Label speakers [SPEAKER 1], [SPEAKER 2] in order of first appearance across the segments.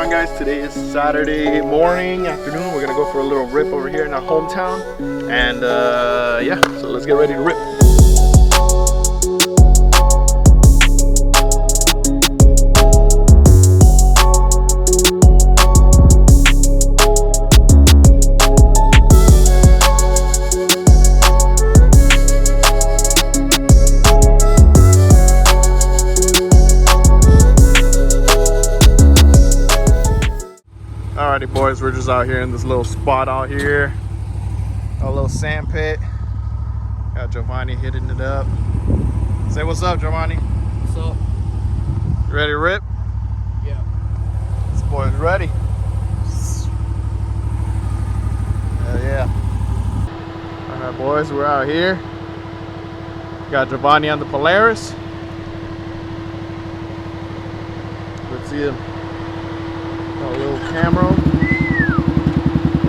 [SPEAKER 1] on, guys? Today is Saturday morning, afternoon. We're gonna go for a little rip over here in our hometown, and yeah, so let's get ready to rip. Alrighty, boys, we're just out here in this little spot out here, a little sand pit. Got Giovanni hitting it up. Say what's up, Giovanni.
[SPEAKER 2] What's up?
[SPEAKER 1] You ready to rip?
[SPEAKER 2] Yeah.
[SPEAKER 1] This boy's ready. Hell yeah. Alright, boys, we're out here. Got Giovanni on the Polaris. Let's see him. A little camera.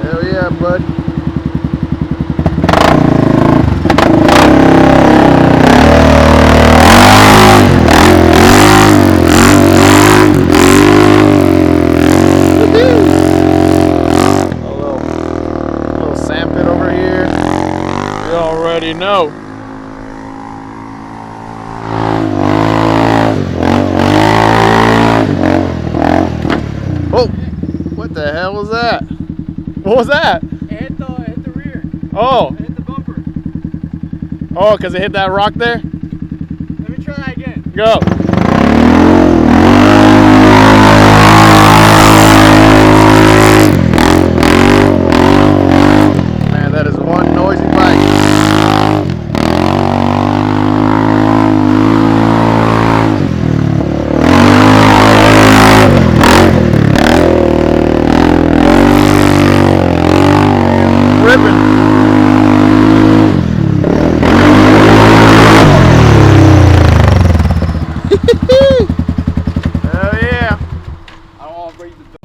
[SPEAKER 1] Hell yeah, bud. A little sand pit over here. You already know. Oh, what the hell was that? What was that?
[SPEAKER 2] It hit the rear.
[SPEAKER 1] Oh.
[SPEAKER 2] It hit the bumper.
[SPEAKER 1] Oh, because it hit that rock there?
[SPEAKER 2] Let me try that again.
[SPEAKER 1] Go. Man, that is one noisy bike. Hell yeah.
[SPEAKER 2] I don't want to break the door.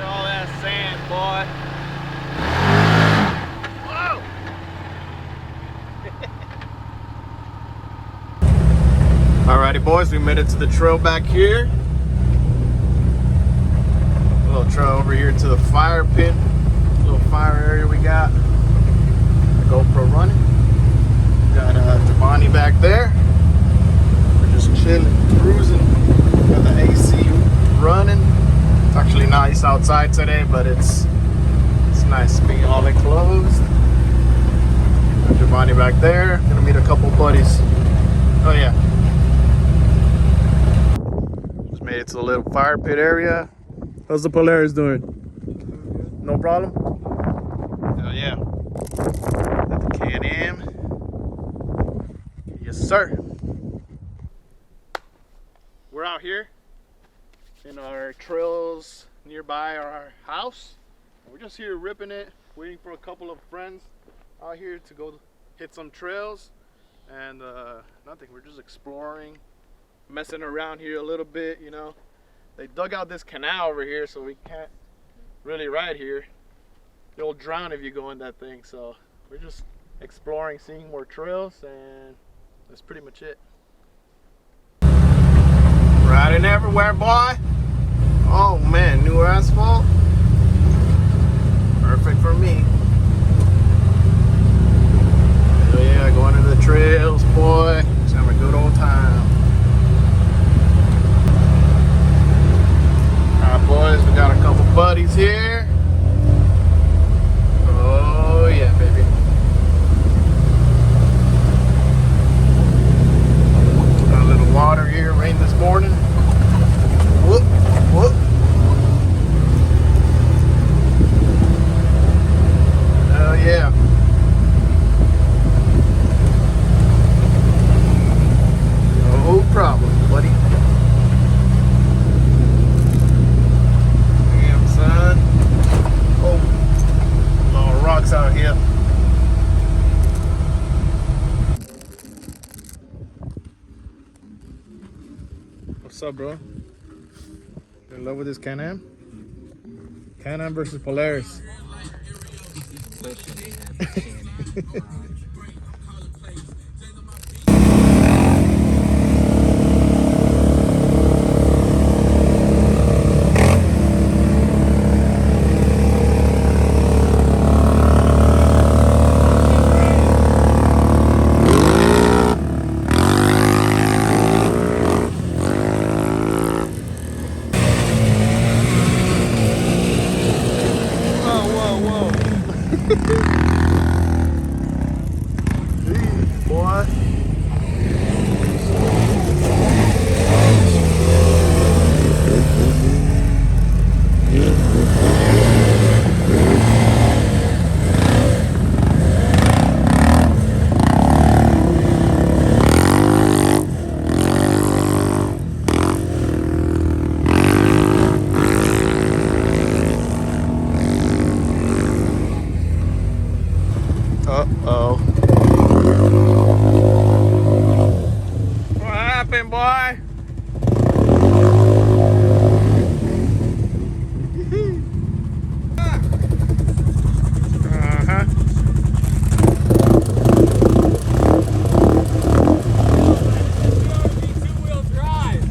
[SPEAKER 1] All that sand, boy. Whoa! Alrighty, boys, we made it to the trail back here. A little trail over here to the fire pit. Little fire area we got. The GoPro running. Got Giovanni back there. We're just chilling, cruising. Got the AC running. It's actually nice outside today, but it's nice being all enclosed. Got Giovanni back there. Gonna meet a couple buddies. Oh yeah. Just made it to the little fire pit area. How's the Polaris doing? No problem? Oh yeah. Got the Can-Am. Yes, sir. We're out here in our trails nearby our house. We're just here ripping it, waiting for a couple of friends out here to go hit some trails, and nothing. We're just exploring, messing around here a little bit, you know. They dug out this canal over here, so we can't really ride here. You'll drown if you go in that thing, so we're just exploring, seeing more trails, and that's pretty much it. Riding everywhere, boy. Oh man, new asphalt. Perfect for me. Oh yeah, going to the trails, boy. Just having a good old time. Alright, boys, we got a couple buddies here. Oh yeah, baby. Got a little water here, rain this morning. Whoop, whoop. Hell yeah. No problem, buddy. Damn, son. What's up, bro? You in love with this Can-Am? Can-Am versus Polaris. Boy. Uh-oh. What happened, boy? Uh-huh.
[SPEAKER 2] Two-wheel drive.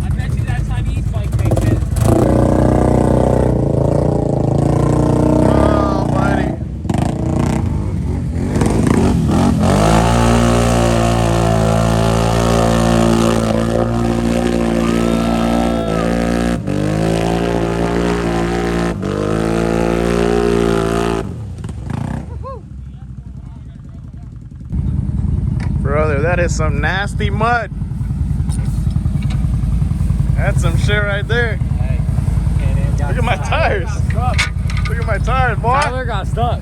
[SPEAKER 2] I bet you that Chinese bike makes it.
[SPEAKER 1] Oh, buddy. Brother, that is some nasty mud. That's some shit right there.
[SPEAKER 2] Hey,
[SPEAKER 1] Look at my tires. Look at my tires, boy.
[SPEAKER 2] Tyler got stuck.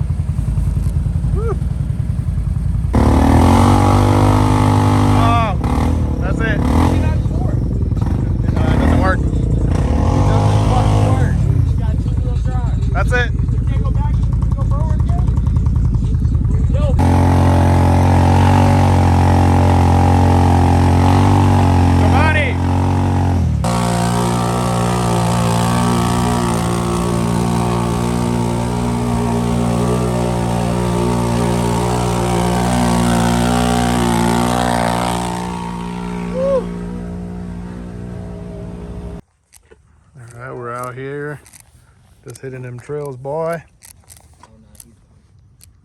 [SPEAKER 1] Woo. Oh, that's it. It doesn't work. That's it. Giovanni. Alright, we're out here. Just hitting them trails, boy.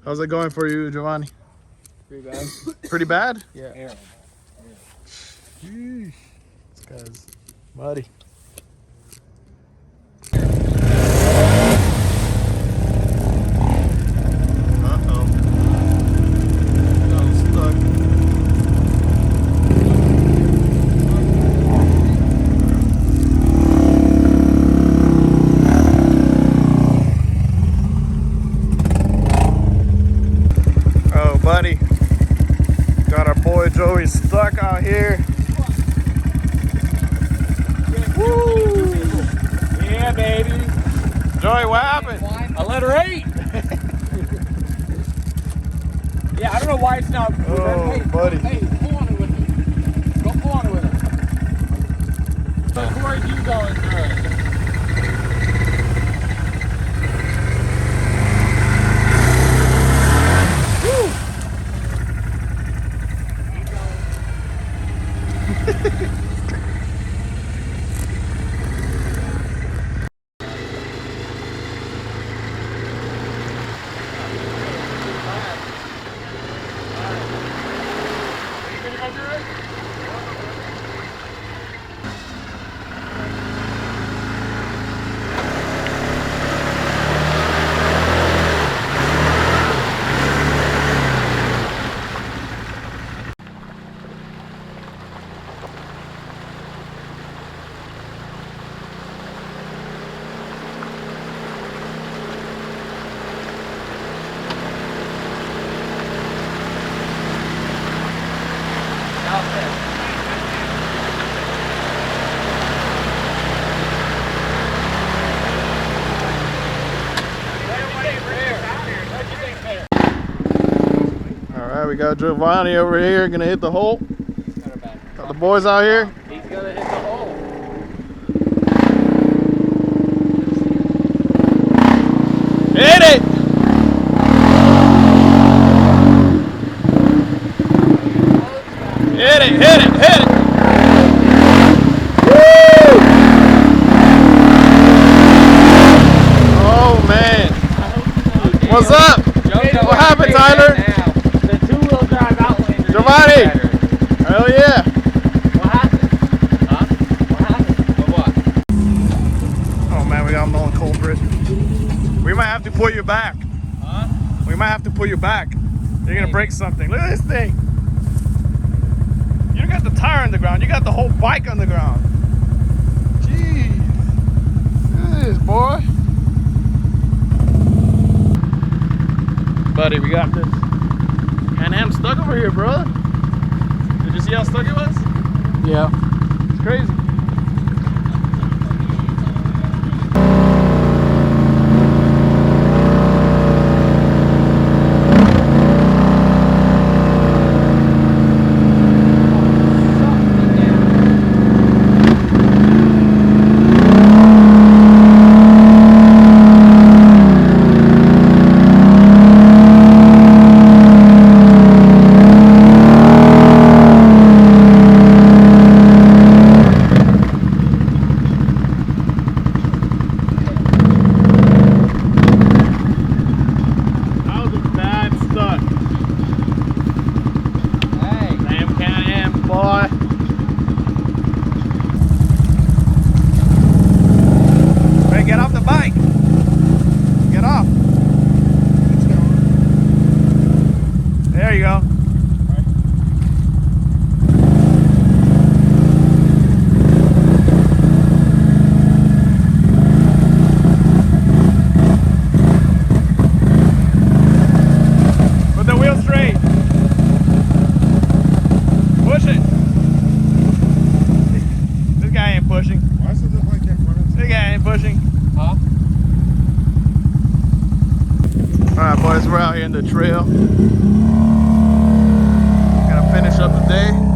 [SPEAKER 1] How's it going for you, Giovanni?
[SPEAKER 2] Pretty bad.
[SPEAKER 1] Pretty bad?
[SPEAKER 2] Yeah.
[SPEAKER 1] Sheesh. This guy's muddy. Uh-oh. I'm stuck. Oh, buddy. Got our boy Joey stuck out here. Woo!
[SPEAKER 2] Yeah, baby.
[SPEAKER 1] Joey, what happened?
[SPEAKER 2] A letter 8. Yeah, I don't know why it's not.
[SPEAKER 1] Oh,
[SPEAKER 2] hey,
[SPEAKER 1] buddy.
[SPEAKER 2] Hey, pull on it with me. Go pull on it with him. So where are you going through it?
[SPEAKER 1] Alright, we got Giovanni over here, gonna hit the hole. Got the boys out here?
[SPEAKER 2] He's gonna hit the hole.
[SPEAKER 1] Hit it! Hit it, hit it, hit it! Woo! Oh man. What's up? What happened, Tyler?
[SPEAKER 2] The two-wheel drive Outlander.
[SPEAKER 1] Giovanni! Hell yeah!
[SPEAKER 2] What happened? Huh? What happened? What?
[SPEAKER 1] Oh man, we got a known culprit. We might have to pull you back.
[SPEAKER 2] Huh?
[SPEAKER 1] We might have to pull you back. You're gonna break something. Look at this thing. You don't got the tire on the ground. You got the whole bike on the ground. Jeez. Look at this, boy. Buddy, we got this Can-Am stuck over here, brother. Did you see how stuck it was?
[SPEAKER 2] Yeah.
[SPEAKER 1] It's crazy. Get off the bike. Get off. There you go. Put the wheel straight. Push it. This guy ain't pushing.
[SPEAKER 3] Why does it look like that front end?
[SPEAKER 1] This guy ain't pushing.
[SPEAKER 2] Huh?
[SPEAKER 1] Alright boys, we're out here in the trail. Gonna finish up the day.